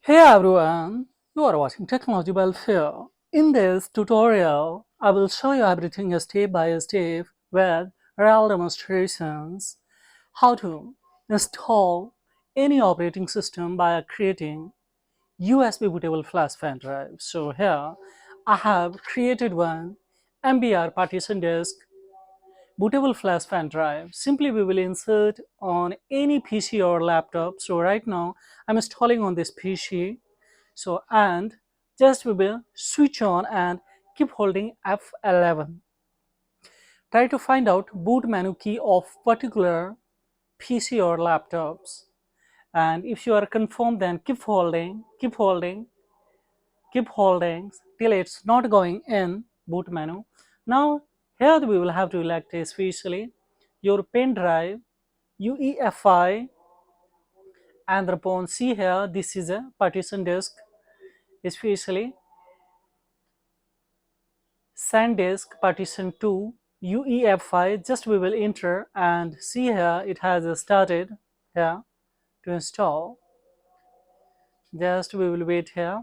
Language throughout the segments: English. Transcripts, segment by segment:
Hey everyone, you are watching Technology Welfare. In this tutorial, I will show you everything step by step with real demonstrations how to install any operating system by creating USB bootable flash pen drive. So here I have created one MBR partition disk bootable flash pen drive. Simply we will insert on any PC or laptop. So right now I'm installing on this PC. So and just we will switch on and keep holding F11. Try to find out boot menu key of particular PC or laptops. And if you are confirmed, then keep holding till it's not going in boot menu. Now here we will have to elect especially your pen drive UEFI, and upon see here this is a partition disk, especially SanDisk partition 2 UEFI. Just we will enter and see here it has started here to install. Just we will wait here.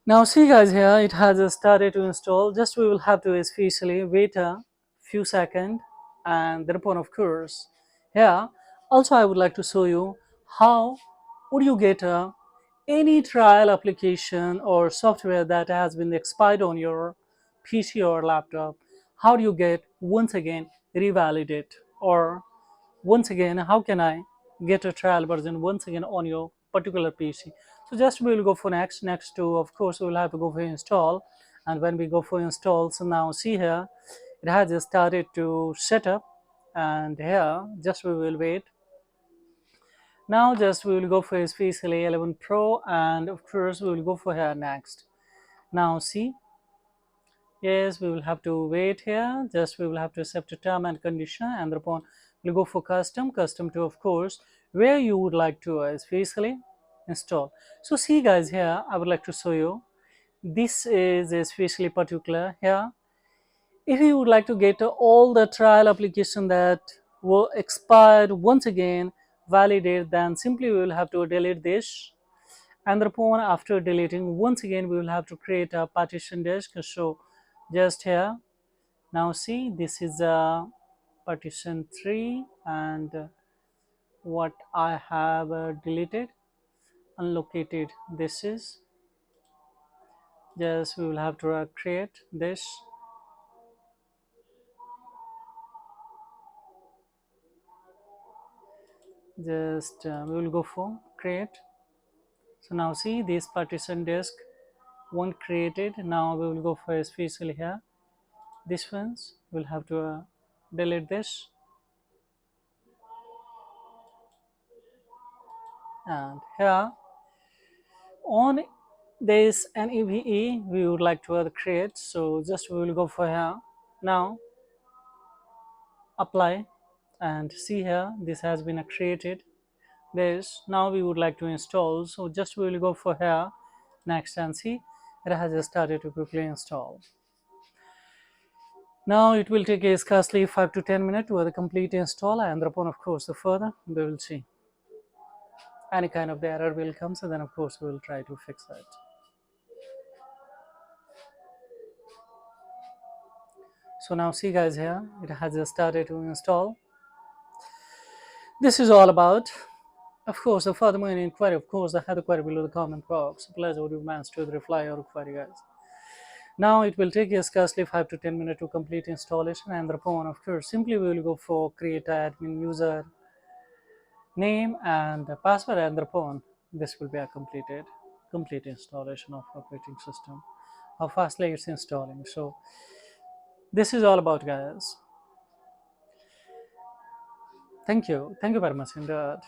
Now see guys, here it has started to install. Just we will have to especially wait a few seconds, and thereupon of course here also I would like to show you how would you get any trial application or software that has been expired on your PC or laptop. How do you get once again revalidate, or once again how can I get a trial version once again on your particular PC? So just we will go for next to of course we will have to go for install. And when we go for install, so now see here it has just started to set up, and here just we will wait. Now just we will go for especially 11 Pro, and of course we will go for here next. Now see, yes, we will have to wait here. Just we will have to accept a term and condition, and thereupon we'll go for custom to of course where you would like to especially install. So see guys, here I would like to show you this is especially particular here. If you would like to get all the trial application that were expired once again validate, then simply we will have to delete this, and thereupon after deleting once again we will have to create a partition disk. So just here now see this is a partition 3, and what I have deleted unlocated, this is just we will have to create this. Just we will go for create. So now see this partition disk one created. Now we will go for especially here this ones we'll have to delete this, and here on this NEVE we would like to create. So just we will go for here now apply, and see here this has been created this. Now we would like to install, so just we will go for here next, and see it has started to quickly install. Now it will take a scarcely 5 to 10 minutes to the complete install, and upon of course the further we will see any kind of the error will come, so then of course we will try to fix it. So now see guys, here it has started to install. This is all about. Of course, the further more inquiry, of course, I had a query below the comment box. Please would you manage to reply your query, guys. Now it will take scarcely 5 to 10 minutes to complete installation, and thereupon of course simply we will go for create admin user name and password, and thereupon this will be a complete installation of operating system. How fastly it's installing. So this is all about, guys. Thank you very much indeed.